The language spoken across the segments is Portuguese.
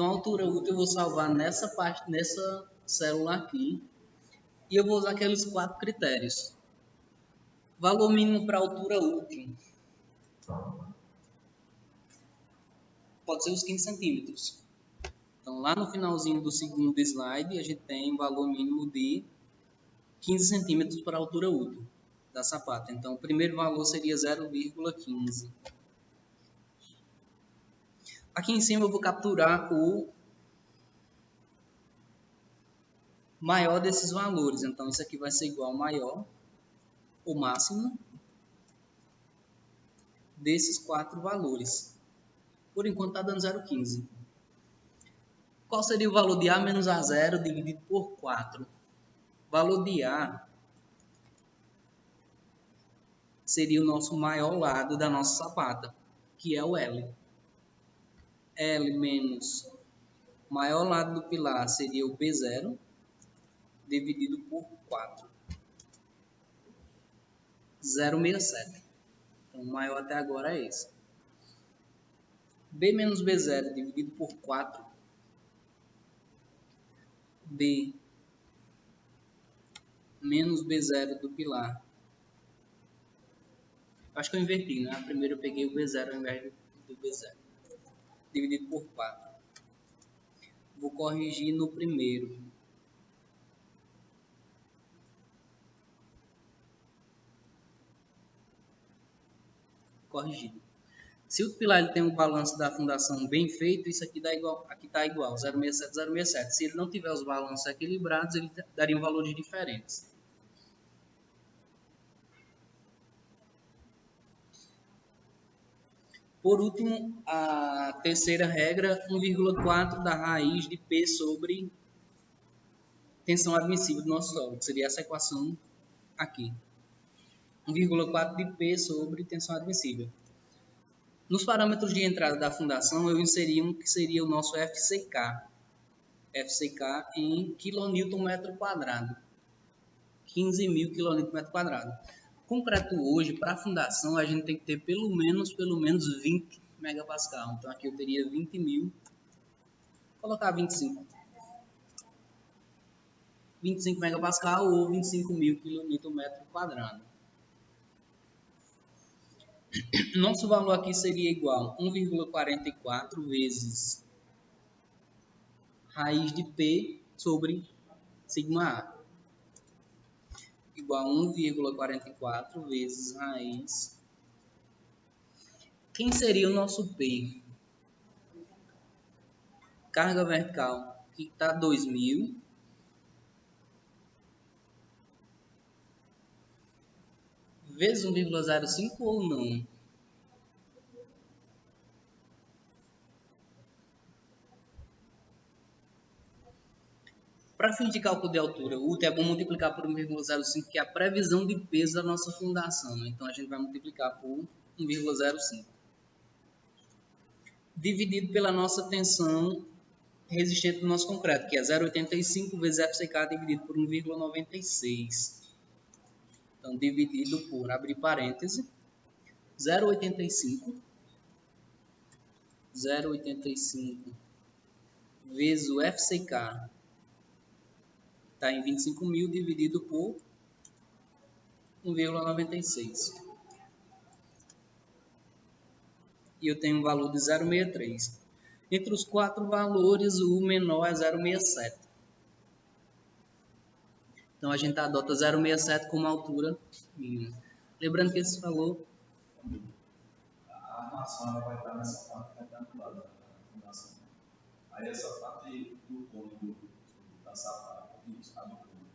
Então, a altura útil eu vou salvar nessa parte, nessa célula aqui. E eu vou usar aqueles 4 critérios. Valor mínimo para altura útil. Pode ser os 15 centímetros. Então, lá no finalzinho do segundo slide, a gente tem um valor mínimo de 15 centímetros para a altura útil da sapata. Então, o primeiro valor seria 0,15. Aqui em cima eu vou capturar o maior desses valores. Então, isso aqui vai ser igual ao maior, o máximo, desses 4 valores. Por enquanto está dando 0,15. Qual seria o valor de A menos A0 dividido por 4? O valor de A seria o nosso maior lado da nossa sapata, que é o L. L menos maior lado do pilar seria o B0, dividido por 4. 0,67. Então, o maior até agora é esse. B menos B0 dividido por 4. B menos B0 do pilar. Acho que eu inverti, né? Primeiro eu peguei o B0 ao invés do B0. Dividido por 4. Vou corrigir no primeiro. Corrigido. Se o pilar ele tem um balanço da fundação bem feito, isso aqui dá igual, aqui está igual, 0,67, 0,67. Se ele não tiver os balanços equilibrados, ele daria valores diferentes. Por último, a terceira regra, 1,4 da raiz de P sobre tensão admissível do nosso solo, que seria essa equação aqui. 1,4 de P sobre tensão admissível. Nos parâmetros de entrada da fundação, eu inseri um que seria o nosso FCK. FCK em kN/m². 15.000 kN/m². Concreto hoje, para a fundação, a gente tem que ter pelo menos 20 megapascal. Então, aqui eu teria 20.000. Vou colocar 25. 25 megapascal ou 25.000 kN/m². Nosso valor aqui seria igual a 1,44 vezes raiz de P sobre sigma A. Igual a 1,44 vezes raiz. Quem seria o nosso P? Carga vertical, que está 2.000. Vezes 1,05 ou não? Para fins de cálculo de altura útil, é bom multiplicar por 1,05, que é a previsão de peso da nossa fundação. Então, a gente vai multiplicar por 1,05. Dividido pela nossa tensão resistente do nosso concreto, que é 0,85 vezes FCK dividido por 1,96. Então, dividido por, abrir parêntese, 0,85 vezes o FCK está em 25.000 dividido por 1,96. E eu tenho um valor de 0,63. Entre os 4 valores, o menor é 0,67. Então, a gente adota 0,67 como altura mínima. Lembrando que esse valor... A armação vai estar nessa parte retangular da fundação. Aí essa parte do cone da sapata, a do cone,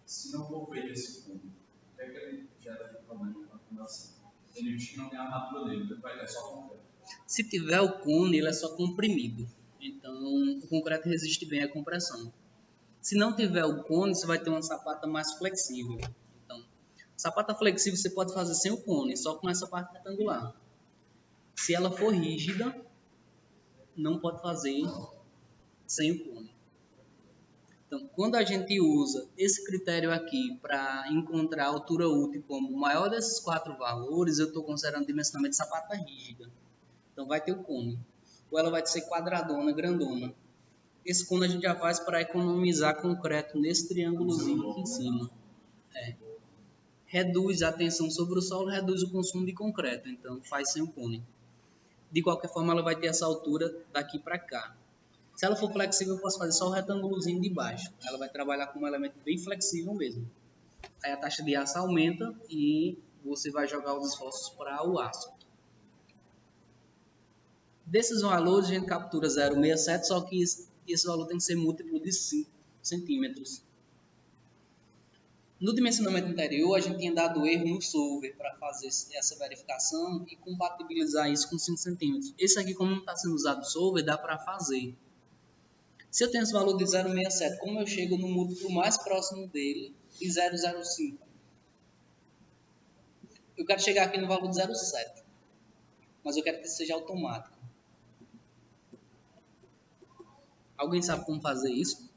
se não for feito esse cone, o que é que ele gera de problema na fundação? Ele diz que não tem a armadura dele, ele vai ter só concreto. Se tiver o cone, ele é só comprimido. Então, o concreto resiste bem à compressão. Se não tiver o cone, você vai ter uma sapata mais flexível. Então, sapata flexível você pode fazer sem o cone, só com essa parte retangular. Se ela for rígida, não pode fazer sem o cone. Então, quando a gente usa esse critério aqui para encontrar a altura útil como o maior desses 4 valores, eu estou considerando dimensionamento de sapata rígida. Então, vai ter o cone. ou ela vai ser quadradona, grandona. Esse côno a gente já faz para economizar concreto nesse triângulozinho aqui em cima. Reduz a tensão sobre o solo, reduz o consumo de concreto, então faz sem o cone. De qualquer forma, ela vai ter essa altura daqui para cá. Se ela for flexível, eu posso fazer só o retângulozinho de baixo. Ela vai trabalhar com um elemento bem flexível mesmo. Aí a taxa de aço aumenta e você vai jogar os esforços para o aço. Desses valores, a gente captura 0,67, só que esse valor tem que ser múltiplo de 5 centímetros. No dimensionamento anterior, a gente tinha dado erro no solver para fazer essa verificação e compatibilizar isso com 5 centímetros. Esse aqui, como não está sendo usado o solver, dá para fazer. Se eu tenho esse valor de 0,67, como eu chego no múltiplo mais próximo dele, de 0,05? Eu quero chegar aqui no valor de 0,7, mas eu quero que isso seja automático. Alguém sabe como fazer isso?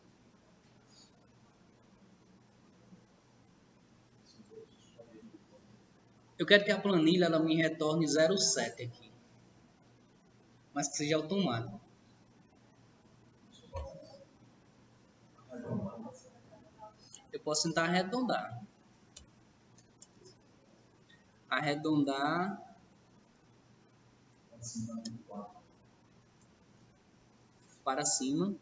Eu quero que a planilha ela me retorne 0,7 aqui, mas que seja automático. Eu posso tentar arredondar. Arredondar para cima.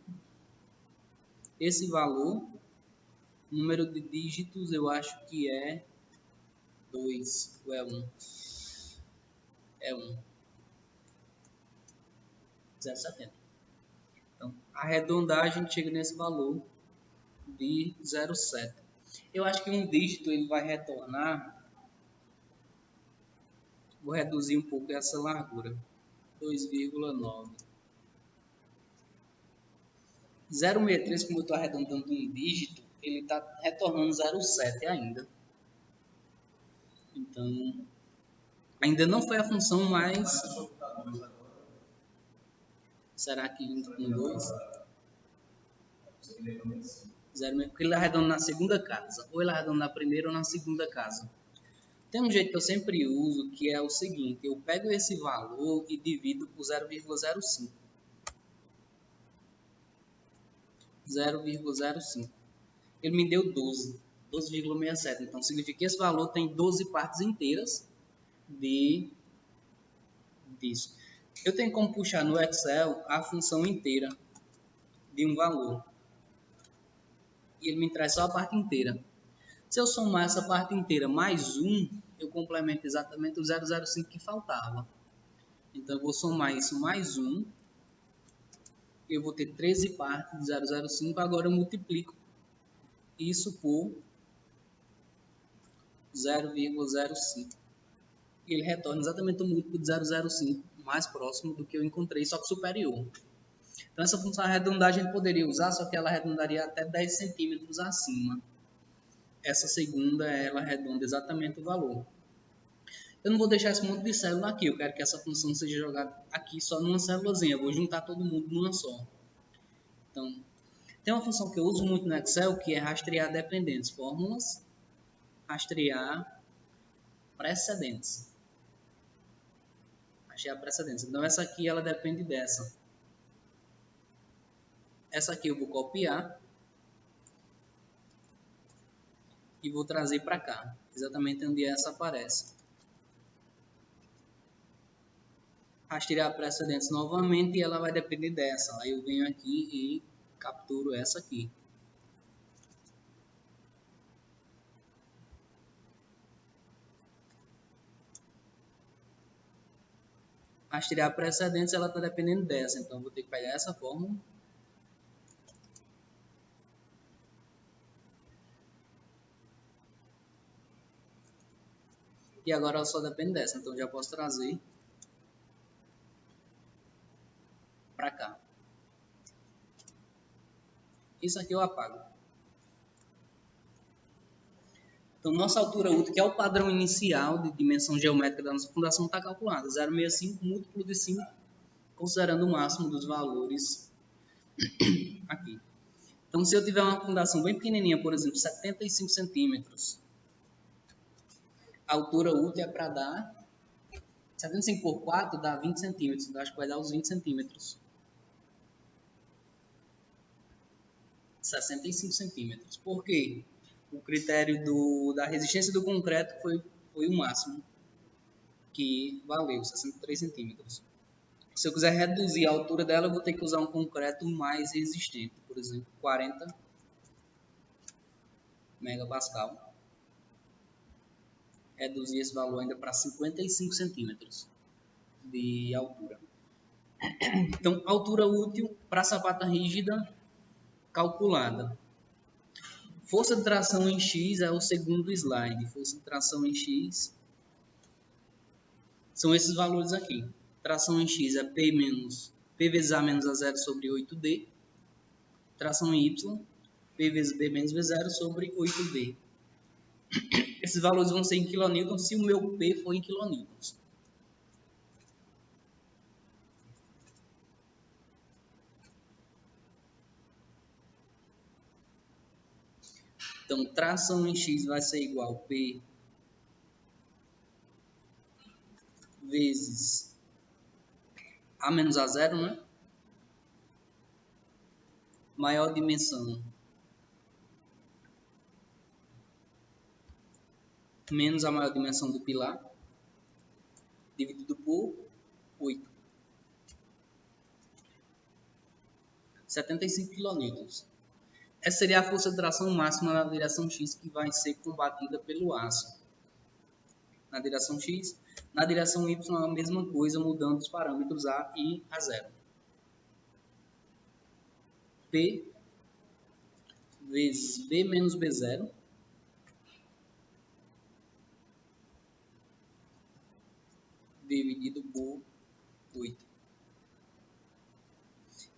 Esse valor, número de dígitos, eu acho que é 2 ou é 1. É 1. 0,70. Então, arredondar, a gente chega nesse valor de 0,7. Eu acho que um dígito ele vai retornar. Vou reduzir um pouco essa largura. 2,9. 0,63, como eu estou arredondando um dígito, ele está retornando 0,7 ainda. Então, ainda não foi a função mais... Será que junto com 2? 0,6. Porque ele arredonda na segunda casa. Ou ele arredonda na primeira ou na segunda casa. Tem um jeito que eu sempre uso, que é o seguinte. Eu pego esse valor e divido por 0,05. 0,05. Ele me deu 12. 12,67. Então, significa que esse valor tem 12 partes inteiras disso. Eu tenho como puxar no Excel a função inteira de um valor. E ele me traz só a parte inteira. Se eu somar essa parte inteira mais 1, eu complemento exatamente o 0,05 que faltava. Então, eu vou somar isso mais 1. Eu vou ter 13 partes de 0,05. Agora, eu multiplico isso por 0,05. E ele retorna exatamente o múltiplo de 0,05, mais próximo do que eu encontrei, só que superior. Então, essa função arredondar a gente poderia usar, só que ela arredondaria até 10 centímetros acima. Essa segunda, ela arredonda exatamente o valor. Eu não vou deixar esse monte de célula aqui, eu quero que essa função seja jogada aqui só numa célulazinha. Eu vou juntar todo mundo numa só. Então, tem uma função que eu uso muito no Excel, que é rastrear dependentes. Fórmulas, rastrear precedentes. Rastrear precedentes. Então, essa aqui, ela depende dessa. Essa aqui eu vou copiar e vou trazer para cá, exatamente onde essa aparece. Rastrear precedentes novamente e ela vai depender dessa. Aí eu venho aqui e capturo essa aqui. Rastrear precedentes, ela está dependendo dessa. Então, eu vou ter que pegar essa fórmula. E agora ela só depende dessa. Então, eu já posso trazer para cá. Isso aqui eu apago. Então, nossa altura útil, que é o padrão inicial de dimensão geométrica da nossa fundação, está calculada. 0,65 múltiplo de 5, considerando o máximo dos valores aqui. Então, se eu tiver uma fundação bem pequenininha, por exemplo, 75 centímetros, a altura útil é para dar 75 por 4 dá 20 centímetros. Então, acho que vai dar os 20 centímetros. 65 centímetros. Por quê? O critério da resistência do concreto foi o máximo que valeu, 63 centímetros. Se eu quiser reduzir a altura dela, eu vou ter que usar um concreto mais resistente. Por exemplo, 40 megapascal. Reduzir esse valor ainda para 55 centímetros de altura. Então, altura útil para sapata rígida calculada. Força de tração em X é o segundo slide. Força de tração em X são esses valores aqui. Tração em X é P vezes A menos A0 sobre 8D. Tração em Y, P vezes B menos V0 sobre 8D. Esses valores vão ser em kN se o meu P for em kN. Então, tração em X vai ser igual a P vezes A menos A0, né? Maior dimensão menos a maior dimensão do pilar, dividido por 8. 75 kN. Essa seria a força de tração máxima na direção X que vai ser combatida pelo aço. Na direção X. Na direção Y é a mesma coisa, mudando os parâmetros A e A0. P vezes B menos B0 dividido por 8.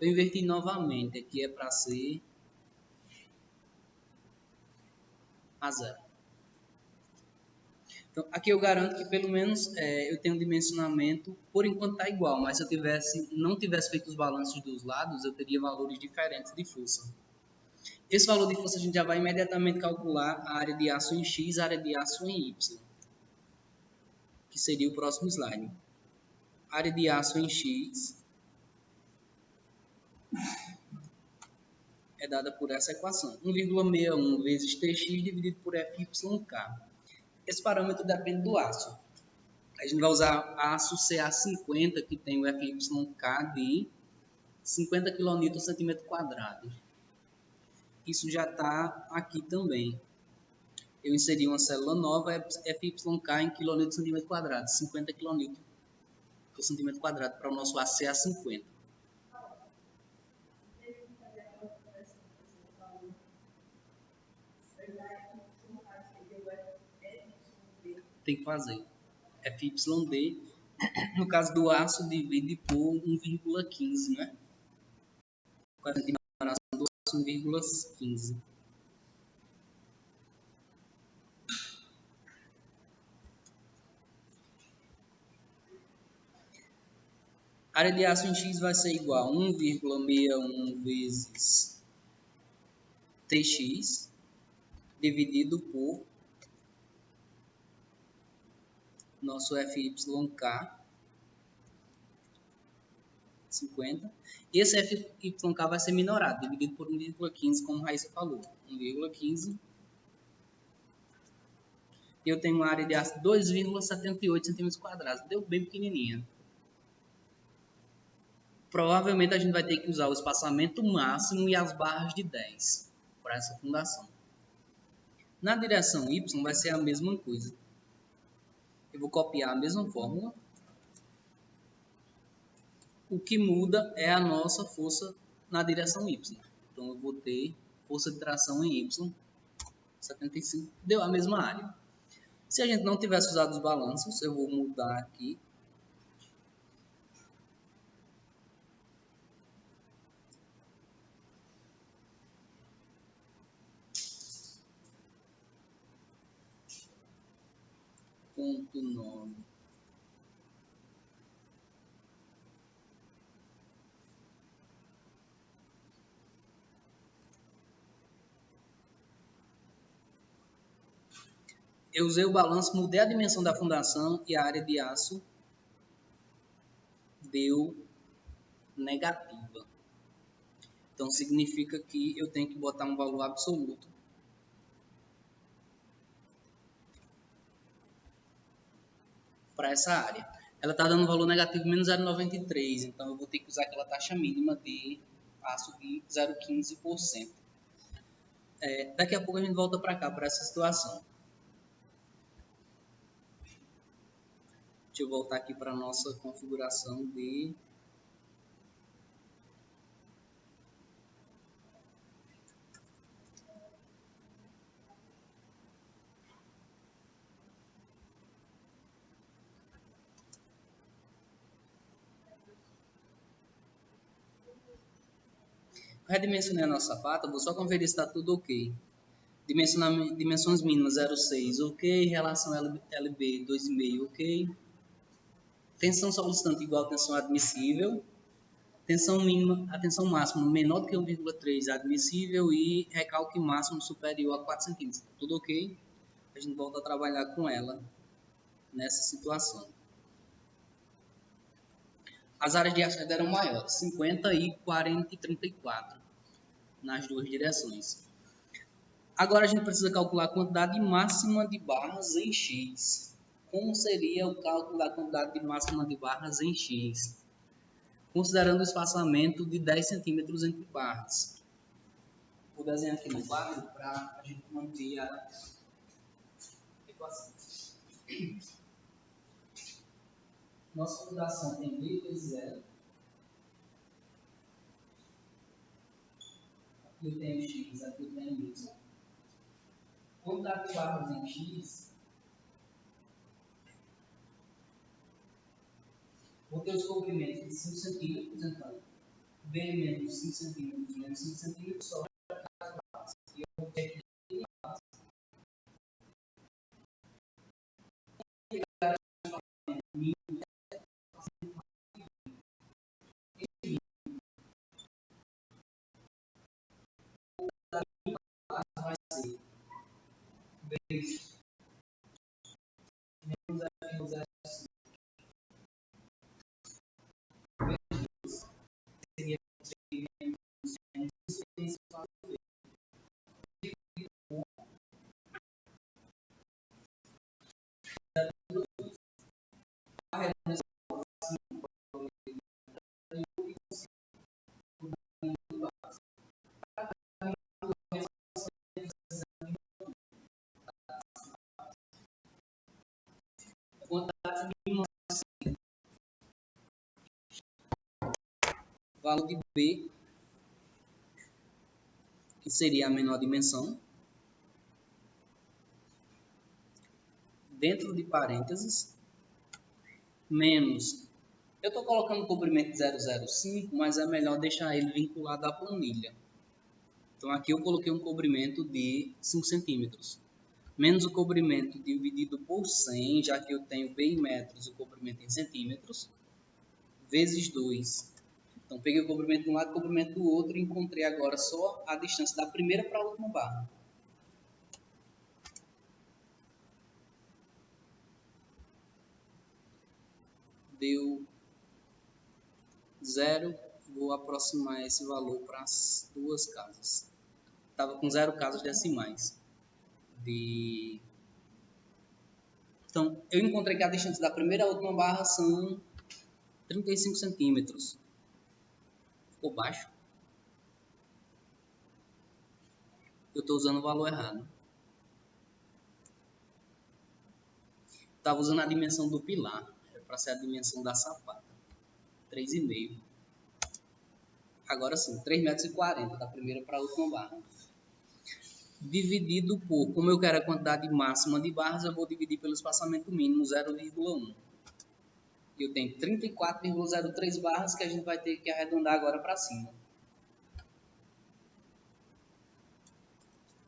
Eu inverti novamente, aqui é para ser A0. Então, aqui eu garanto que pelo menos eu tenho um dimensionamento, por enquanto está igual, mas se eu não tivesse feito os balanços dos lados, eu teria valores diferentes de força. Esse valor de força a gente já vai imediatamente calcular a área de aço em X, a área de aço em Y, que seria o próximo slide. A área de aço em X é dada por essa equação, 1,61 vezes Tx dividido por FYK. Esse parâmetro depende do aço. A gente vai usar aço Ca50, que tem o FYK de 50 kN/cm². Isso já está aqui também. Eu inseri uma célula nova, FYK em kN/cm², 50 kN/cm² para o nosso aço Ca50. Tem que fazer. FYD, no caso do aço, divide por 1,15, né? 1,15. A área de aço em X vai ser igual a 1,61 vezes Tx dividido por nosso FYK 50. E esse FYK vai ser minorado, dividido por 1,15, como a Raíssa falou. 1,15. E eu tenho uma área de aço 2,78 cm². Deu bem pequenininha. Provavelmente a gente vai ter que usar o espaçamento máximo e as barras de 10 para essa fundação. Na direção Y vai ser a mesma coisa. Eu vou copiar a mesma fórmula. O que muda é a nossa força na direção Y. Então eu vou ter força de tração em Y, 75, deu a mesma área. Se a gente não tivesse usado os balanços, eu vou mudar aqui. Ponto 9. Eu usei o balanço, mudei a dimensão da fundação e a área de aço deu negativa. Então, significa que eu tenho que botar um valor absoluto para essa área. Ela está dando um valor negativo menos 0,93, então eu vou ter que usar aquela taxa mínima de subir 0,15%. Daqui a pouco a gente volta para cá, para essa situação. Deixa eu voltar aqui para a nossa configuração de... Redimensionei a nossa pata, vou só conferir se está tudo ok. Dimensões mínimas 0,6, ok. Relação LB 2,5, ok. Tensão solicitante igual a tensão admissível. Tensão mínima, a tensão máxima menor do que 1,3 admissível e recalque máximo superior a 4 cm. Tudo ok? A gente volta a trabalhar com ela nessa situação. As áreas de ascensão eram maiores, 50 e 40 e 34, nas duas direções. Agora a gente precisa calcular a quantidade máxima de barras em X. Como seria o cálculo da quantidade máxima de barras em X? Considerando o espaçamento de 10 centímetros entre barras. Vou desenhar aqui no quadro para a gente manter a equação. Nossa fundação tem B vezes 0. Aqui eu tenho X, aqui eu tenho Y. Quantidade de barras em X, vou ter os comprimentos de 5 centímetros, então B menos 5 centímetros menos 5 centímetros sobra as barras. E eu vou ter aqui vai ser B menos 0,05 seria 3 menos 6 quantidade mínima, valor de B, que seria a menor dimensão, dentro de parênteses, menos, eu estou colocando o comprimento de 0,05, mas é melhor deixar ele vinculado à planilha. Então aqui eu coloquei um comprimento de 5 centímetros, menos o comprimento dividido por 100, já que eu tenho B em metros e o comprimento em centímetros, vezes 2. Então peguei o comprimento de um lado e o comprimento do outro e encontrei agora só a distância da primeira para a última barra. Deu 0, vou aproximar esse valor para as duas casas. Estava com 0 casas decimais. Então, eu encontrei que a distância da primeira à última barra são 35 centímetros. Ficou baixo? Eu estou usando o valor errado. Estava usando a dimensão do pilar. Era para ser a dimensão da sapata. 3,5. Agora sim, 3,40 m da primeira para a última barra. Dividido por, como eu quero a quantidade máxima de barras, eu vou dividir pelo espaçamento mínimo, 0,1. Eu tenho 34,03 barras que a gente vai ter que arredondar agora para cima.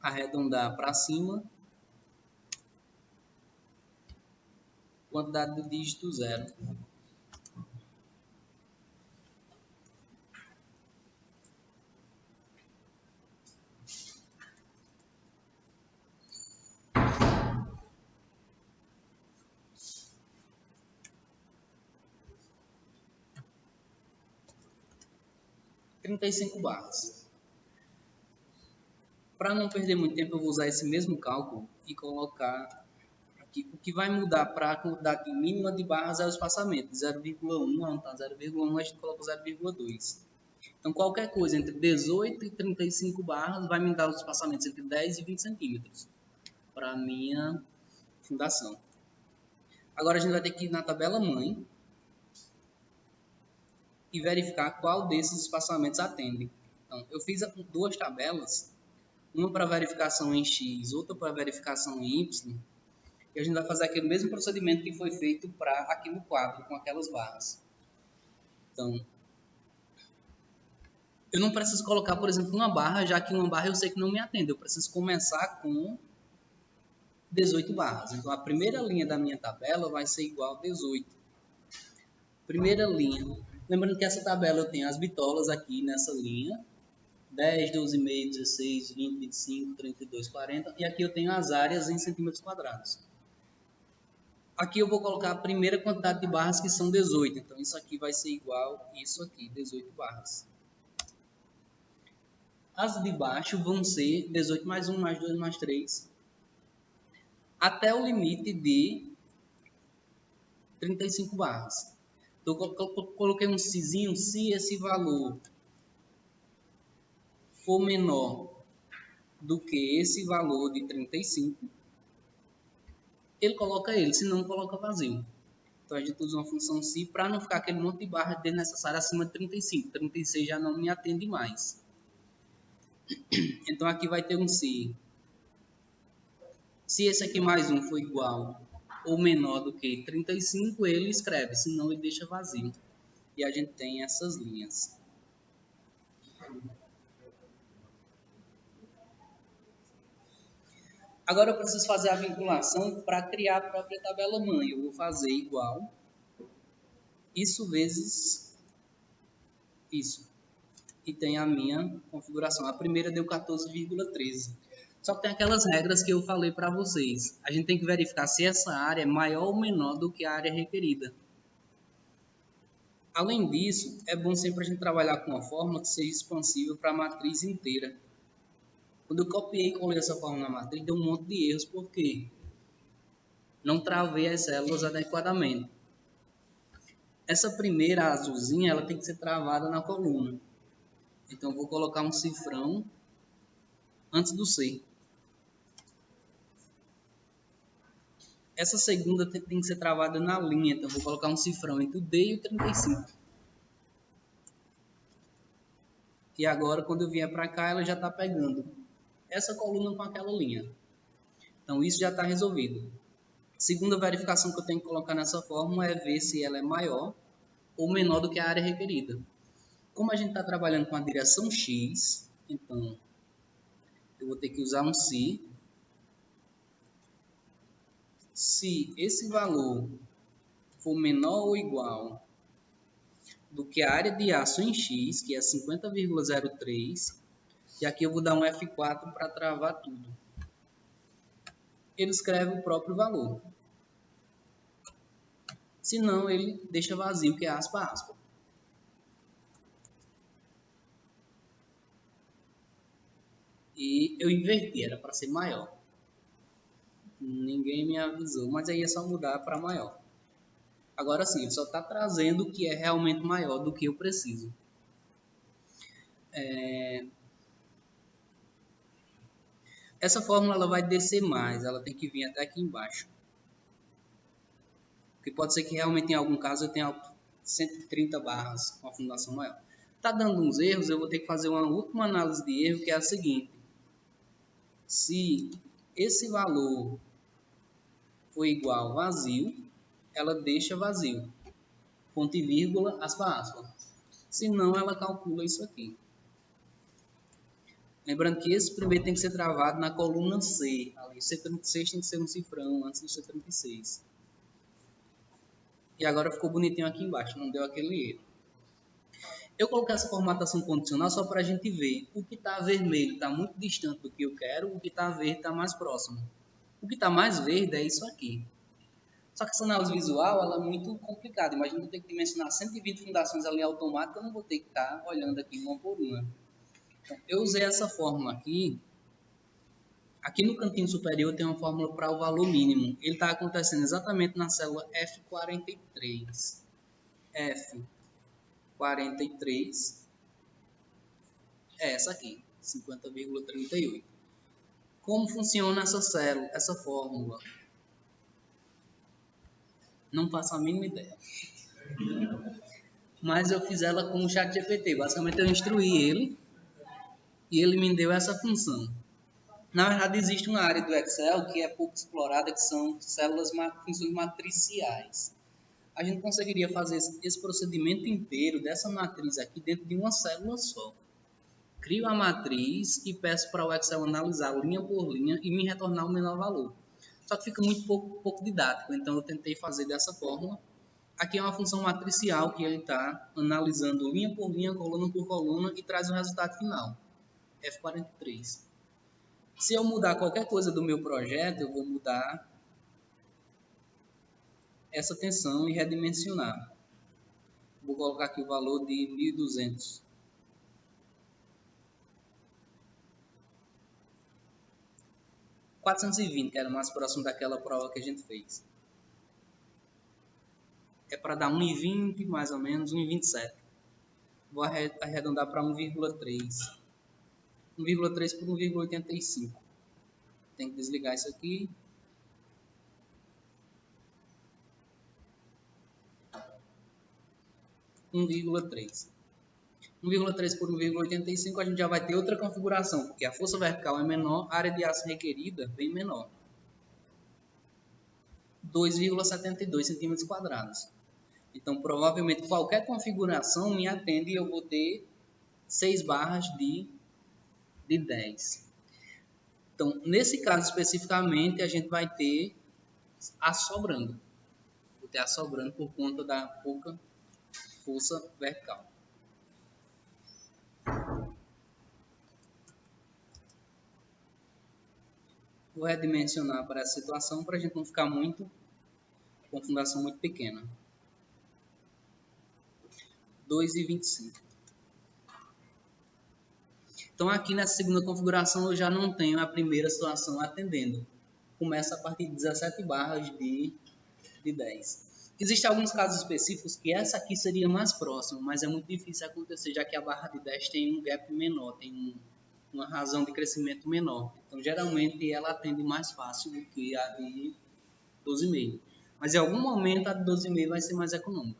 Arredondar para cima. Quantidade do dígito 0. 35 barras. Para não perder muito tempo, eu vou usar esse mesmo cálculo e colocar aqui. O que vai mudar para a quantidade mínima de barras é o espaçamento. De 0,1, onde está 0,1, a gente coloca 0,2. Então, qualquer coisa entre 18 e 35 barras vai me dar os espaçamentos entre 10 e 20 centímetros para a minha fundação. Agora, a gente vai ter que ir na tabela mãe e verificar qual desses espaçamentos atende. Então, eu fiz duas tabelas, uma para verificação em X, outra para verificação em Y, e a gente vai fazer aquele mesmo procedimento que foi feito para aqui no quadro, com aquelas barras. Então, eu não preciso colocar, por exemplo, uma barra, já que uma barra eu sei que não me atende. Eu preciso começar com 18 barras. Então, a primeira linha da minha tabela vai ser igual a 18. Primeira linha. Lembrando que essa tabela eu tenho as bitolas aqui nessa linha. 10, 12,5, 16, 20, 25, 32, 40. E aqui eu tenho as áreas em centímetros quadrados. Aqui eu vou colocar a primeira quantidade de barras, que são 18. Então, isso aqui vai ser igual a isso aqui, 18 barras. As de baixo vão ser 18 mais 1, mais 2, mais 3. Até o limite de 35 barras. Então, eu coloquei um sizinho. Se esse valor for menor do que esse valor de 35, ele coloca ele, se não, coloca vazio. Então, a gente usa uma função se para não ficar aquele monte de barra desnecessária acima de 35. 36 já não me atende mais. Então, aqui vai ter um se. Se esse aqui mais um for igual ou menor do que 35, ele escreve, senão ele deixa vazio. E a gente tem essas linhas. Agora eu preciso fazer a vinculação para criar a própria tabela mãe. Eu vou fazer igual isso vezes isso. E tem a minha configuração. A primeira deu 14,13. Só que tem aquelas regras que eu falei para vocês. A gente tem que verificar se essa área é maior ou menor do que a área requerida. Além disso, é bom sempre a gente trabalhar com uma fórmula que seja expansível para a matriz inteira. Quando eu copiei e colei essa fórmula na matriz, deu um monte de erros, porque não travei as células adequadamente. Essa primeira azulzinha, ela tem que ser travada na coluna. Então, eu vou colocar um cifrão antes do C. Essa segunda tem que ser travada na linha, então eu vou colocar um cifrão entre o D e o 35. E agora, quando eu vier para cá, ela já está pegando essa coluna com aquela linha. Então, isso já está resolvido. Segunda verificação que eu tenho que colocar nessa fórmula é ver se ela é maior ou menor do que a área requerida. Como a gente está trabalhando com a direção X, então eu vou ter que usar um se. Se esse valor for menor ou igual do que a área de aço em X, que é 50,03, e aqui eu vou dar um F4 para travar tudo. Ele escreve o próprio valor. Se não, ele deixa vazio, que é aspa, aspa. E eu inverti, era para ser maior. Ninguém me avisou, mas aí é só mudar para maior. Agora sim, ele só está trazendo o que é realmente maior do que eu preciso. Essa fórmula ela vai descer mais, ela tem que vir até aqui embaixo. Porque pode ser que realmente em algum caso eu tenha 130 barras com a fundação maior. Está dando uns erros, eu vou ter que fazer uma última análise de erro, que é a seguinte. Se esse valor for igual vazio, ela deixa vazio. Ponto e vírgula, aspa, aspa. Se não, ela calcula isso aqui. Lembrando que esse primeiro tem que ser travado na coluna C. Ali, o C36 tem que ser um cifrão antes do C36. E agora ficou bonitinho aqui embaixo, não deu aquele erro. Eu coloquei essa formatação condicional só para a gente ver. O que está vermelho está muito distante do que eu quero, o que está verde está mais próximo. O que está mais verde é isso aqui. Só que essa análise visual ela é muito complicada. Imagina eu ter que dimensionar 120 fundações ali automáticas, eu não vou ter que estar olhando aqui uma por uma. Então, eu usei essa fórmula aqui. Aqui no cantinho superior tem uma fórmula para o valor mínimo. Ele está acontecendo exatamente na célula F43. F43 é essa aqui, 50,38. Como funciona essa célula, essa fórmula? Não faço a mínima ideia. Mas eu fiz ela com o ChatGPT. Basicamente eu instruí ele e ele me deu essa função. Na verdade, existe uma área do Excel que é pouco explorada, que são funções matriciais. A gente conseguiria fazer esse procedimento inteiro dessa matriz aqui dentro de uma célula só. Crio a matriz e peço para o Excel analisar linha por linha e me retornar o menor valor. Só que fica muito pouco didático, então eu tentei fazer dessa forma. Aqui é uma função matricial que ele está analisando linha por linha, coluna por coluna e traz o resultado final, F43. Se eu mudar qualquer coisa do meu projeto, eu vou mudar essa tensão e redimensionar. Vou colocar aqui o valor de 1.200. .420, que era mais próximo daquela prova que a gente fez. É para dar 1,20 mais ou menos, 1,27. Vou arredondar para 1,3. 1,3 por 1,85. Tem que desligar isso aqui. 1,3. 1,3 por 1,85 a gente já vai ter outra configuração, porque a força vertical é menor, a área de aço requerida bem menor. 2,72 centímetros quadrados. Então, provavelmente, qualquer configuração me atende e eu vou ter 6 barras de 10. Então, nesse caso especificamente, a gente vai ter assobrando. Vou ter assobrando por conta da pouca força vertical. Vou redimensionar para essa situação para a gente não ficar com fundação muito pequena. 2,25. Então, aqui nessa segunda configuração, eu já não tenho a primeira situação atendendo. Começa a partir de 17 barras de 10. Existem alguns casos específicos que essa aqui seria mais próxima, mas é muito difícil acontecer, já que a barra de 10 tem um gap menor, tem uma razão de crescimento menor. Então, geralmente, ela atende mais fácil do que a de 12,5. Mas, em algum momento, a de 12,5 vai ser mais econômica.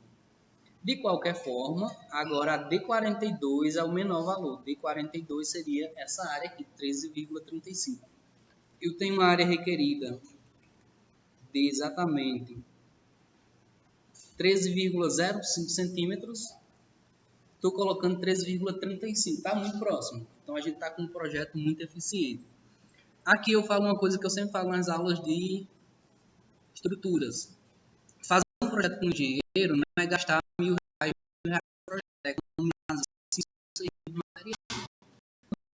De qualquer forma, agora a D42 é o menor valor. D42 seria essa área aqui, 13,35. Eu tenho uma área requerida de exatamente 13,05 centímetros. Estou colocando 13,35. Está muito próximo. Então, a gente está com um projeto muito eficiente. Aqui eu falo uma coisa que eu sempre falo nas aulas de estruturas. Fazer um projeto com engenheiro não é gastar R$1.000 no projeto, é economizar de material.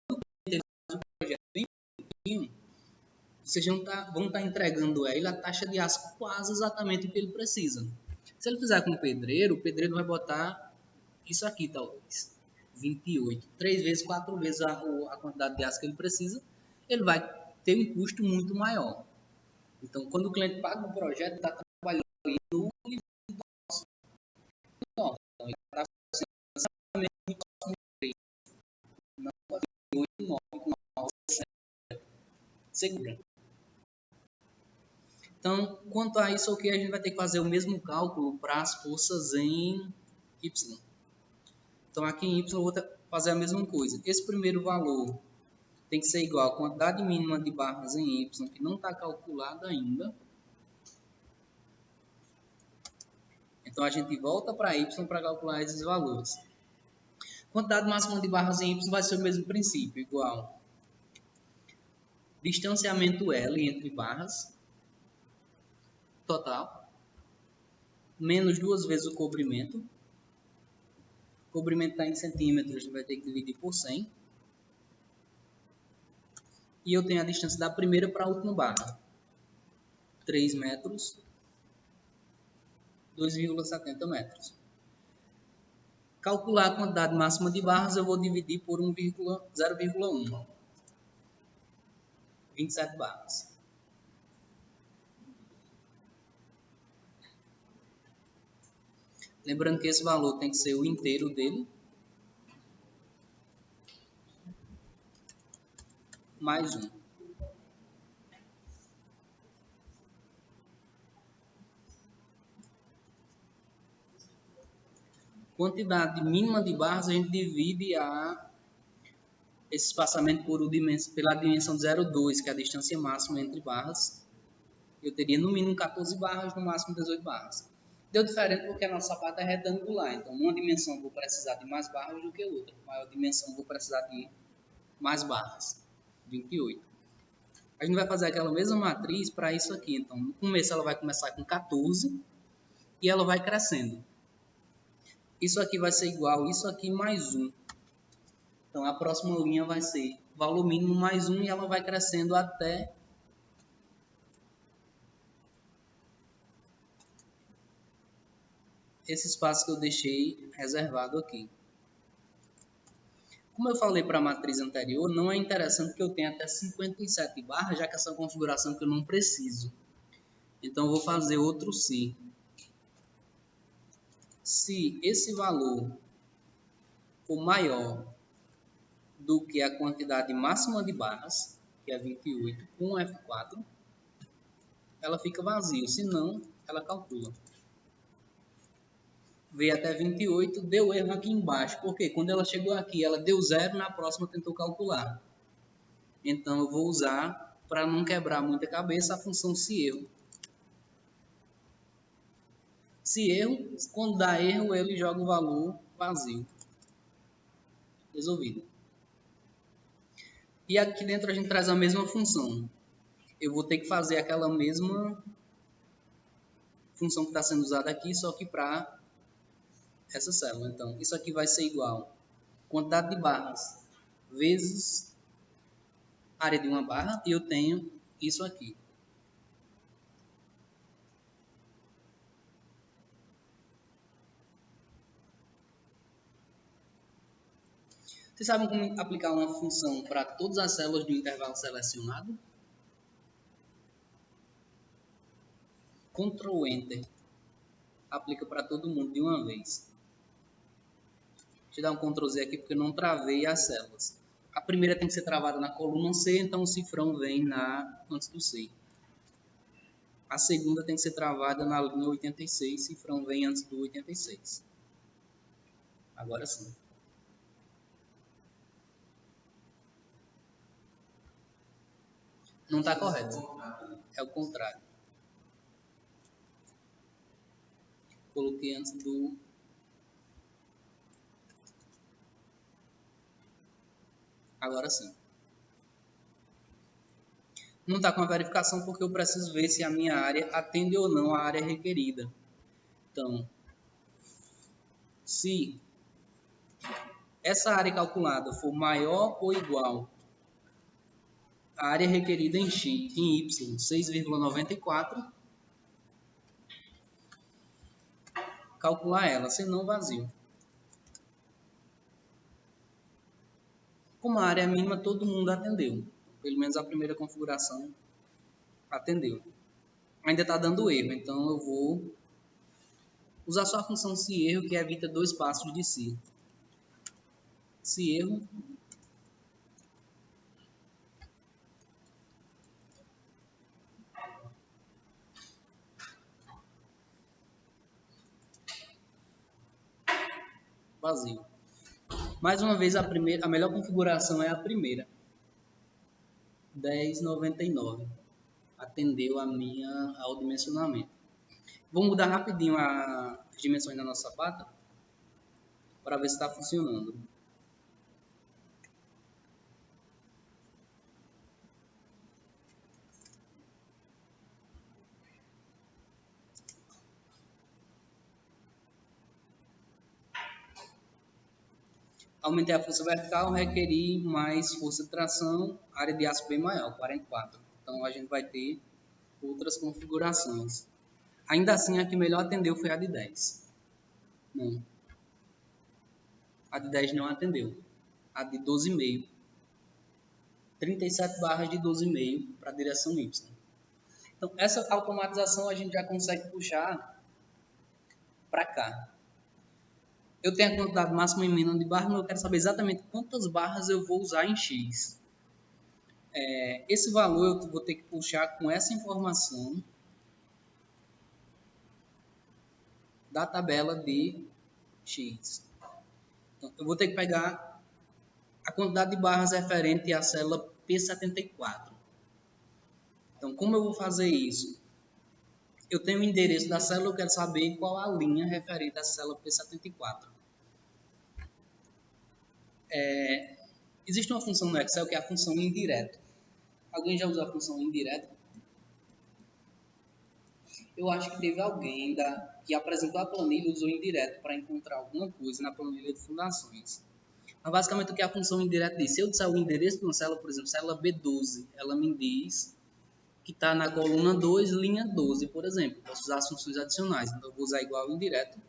Quando ele faz um projeto bem pequenininho, vocês vão estar entregando a ele a taxa de aço quase exatamente o que ele precisa. Se ele fizer com o pedreiro vai botar isso aqui, talvez, 28. 3 vezes, 4 vezes a quantidade de aço que ele precisa, ele vai ter um custo muito maior. Então, quando o cliente paga o projeto, está trabalhando no limite do nosso. Então, ele está exatamente no próximo 3. Não 8, 9, 7. Segura. Então, quanto a isso aqui, a gente vai ter que fazer o mesmo cálculo para as forças em Y. Então, aqui em Y eu vou fazer a mesma coisa. Esse primeiro valor tem que ser igual à quantidade mínima de barras em Y, que não está calculada ainda. Então, a gente volta para Y para calcular esses valores. Quantidade máxima de barras em Y vai ser o mesmo princípio, igual distanciamento L entre barras, total, menos 2 vezes o cobrimento. O cobrimento está em centímetros, a gente vai ter que dividir por 100. E eu tenho a distância da primeira para a última barra. 3 metros 2,70 metros. Calcular a quantidade máxima de barras, eu vou dividir por 0,1. 27 barras. Lembrando que esse valor tem que ser o inteiro dele, mais 1. Quantidade mínima de barras, a gente divide esse espaçamento pela dimensão de 0,2, que é a distância máxima entre barras. Eu teria no mínimo 14 barras, no máximo 18 barras. Deu diferente porque a nossa sapata é retangular, então numa dimensão eu vou precisar de mais barras do que outra. Maior dimensão eu vou precisar de mais barras, 28. A gente vai fazer aquela mesma matriz para isso aqui. Então, no começo ela vai começar com 14 e ela vai crescendo. Isso aqui vai ser igual a isso aqui mais 1. Então, a próxima linha vai ser valor mínimo mais 1 e ela vai crescendo até esse espaço que eu deixei reservado aqui. Como eu falei para a matriz anterior, não é interessante que eu tenha até 57 barras, já que essa é uma configuração que eu não preciso. Então, eu vou fazer outro se. Se esse valor for maior do que a quantidade máxima de barras, que é 28, com F4, ela fica vazia, senão ela calcula. Veio até 28, deu erro aqui embaixo, porque quando ela chegou aqui, ela deu 0, na próxima tentou calcular. Então, eu vou usar, para não quebrar muita cabeça, a função se erro. Se erro, quando dá erro, ele joga o valor vazio. Resolvido. E aqui dentro a gente traz a mesma função. Eu vou ter que fazer aquela mesma função que está sendo usada aqui, só que para essa célula. Então, isso aqui vai ser igual a quantidade de barras vezes a área de uma barra, e eu tenho isso aqui. Vocês sabem como aplicar uma função para todas as células de um intervalo selecionado? Ctrl Enter. Aplica para todo mundo de uma vez. Deixa eu dar um Ctrl Z aqui porque eu não travei as células. A primeira tem que ser travada na coluna C, então o cifrão vem antes do C. A segunda tem que ser travada na linha 86, cifrão vem antes do 86. Agora sim. Não está correto. É o contrário. Coloquei antes do... Agora sim. Não está com a verificação porque eu preciso ver se a minha área atende ou não a área requerida. Então, se essa área calculada for maior ou igual à área requerida em Y, 6,94, calcular ela, senão vazio. Como a área é mínima, todo mundo atendeu. Pelo menos a primeira configuração atendeu. Ainda está dando erro, então eu vou usar só a função se erro, que evita 2 passos de si. Se erro, vazio. Mais uma vez, a melhor configuração é a primeira. 10,99. Atendeu ao dimensionamento. Vou mudar rapidinho as dimensões da nossa sapata para ver se está funcionando. Aumentei a força vertical, requeri mais força de tração, área de aço bem maior, 44. Então a gente vai ter outras configurações. Ainda assim, a que melhor atendeu foi a de 10. Não. A de 10 não atendeu. A de 12,5. 37 barras de 12,5 para a direção Y. Então, essa automatização a gente já consegue puxar para cá. Eu tenho a quantidade máxima e mínima de barras, mas eu quero saber exatamente quantas barras eu vou usar em X. Esse valor eu vou ter que puxar com essa informação da tabela de X. Então, eu vou ter que pegar a quantidade de barras referente à célula P74. Então, como eu vou fazer isso? Eu tenho o endereço da célula, eu quero saber qual a linha referente à célula P74. Existe uma função no Excel que é a função indireto. Alguém já usou a função indireto? Eu acho que teve alguém que apresentou a planilha e usou indireto para encontrar alguma coisa na planilha de fundações. Mas basicamente o que a função indireta diz? Se eu disser o endereço de uma célula, por exemplo, célula B12, ela me diz que está na coluna 2, linha 12, por exemplo. Posso usar as funções adicionais, então eu vou usar igual indireto.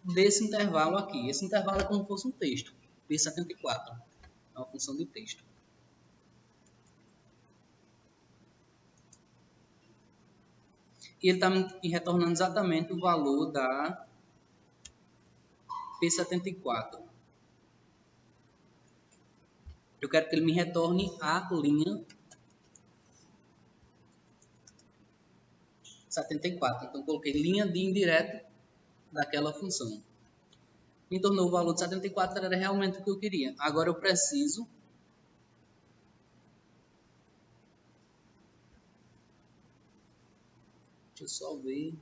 Desse intervalo aqui. Esse intervalo é como se fosse um texto. P74. É uma função de texto. E ele está me retornando exatamente o valor da P74. Eu quero que ele me retorne a linha 74. Então, coloquei linha de indireto daquela função. Me tornou o valor de 74, era realmente o que eu queria. Agora eu preciso deixa eu só ver.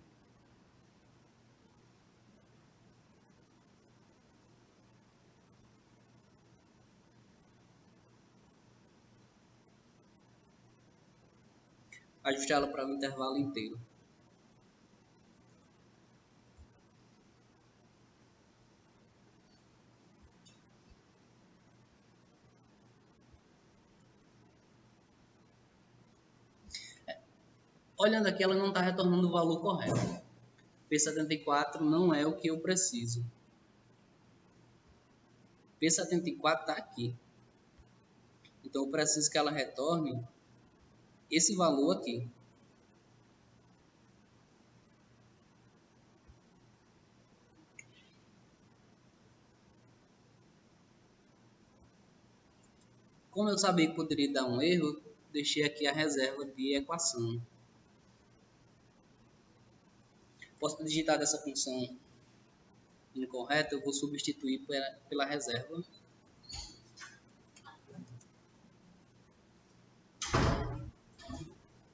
Ajustar ela para o intervalo inteiro. Olhando aqui, ela não está retornando o valor correto. P74 não é o que eu preciso. P74 está aqui. Então, eu preciso que ela retorne esse valor aqui. Como eu sabia que poderia dar um erro, deixei aqui a reserva de equação. Posso digitar dessa função incorreta, eu vou substituir pela reserva.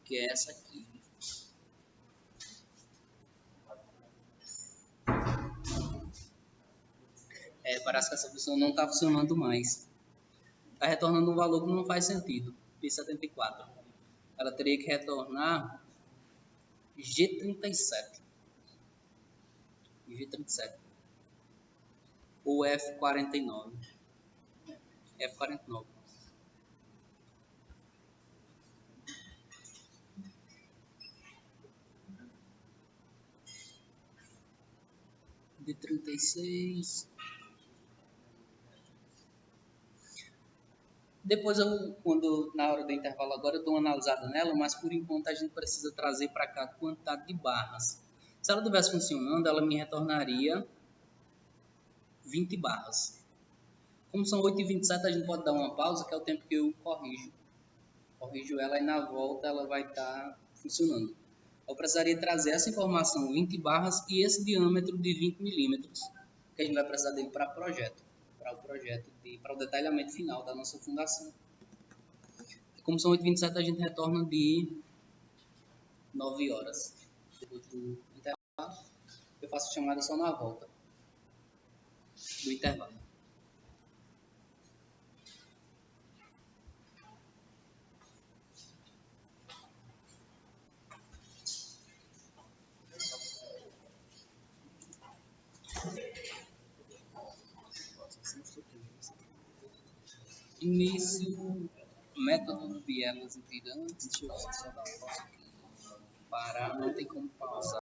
Que é essa aqui. Parece que essa função não está funcionando mais. Está retornando um valor que não faz sentido. P74. Ela teria que retornar G37. G37. Ou F49. F49. De 36. Depois na hora do intervalo agora, eu dou uma analisada nela, mas por enquanto a gente precisa trazer para cá a quantidade de barras. Se ela estivesse funcionando, ela me retornaria 20 barras. Como são 8h27, a gente pode dar uma pausa, que é o tempo que eu corrijo. Corrijo ela e na volta ela vai estar funcionando. Eu precisaria trazer essa informação, 20 barras e esse diâmetro de 20 milímetros, que a gente vai precisar dele para o projeto, para o detalhamento final da nossa fundação. Como são 8h27, a gente retorna de 9 horas. Depois do intervalo, eu faço a chamada só na volta do intervalo. Início, Método Bielas e Tirantes. Deixa eu ver se só dá um pausa aqui. Parar, não tem como pausar.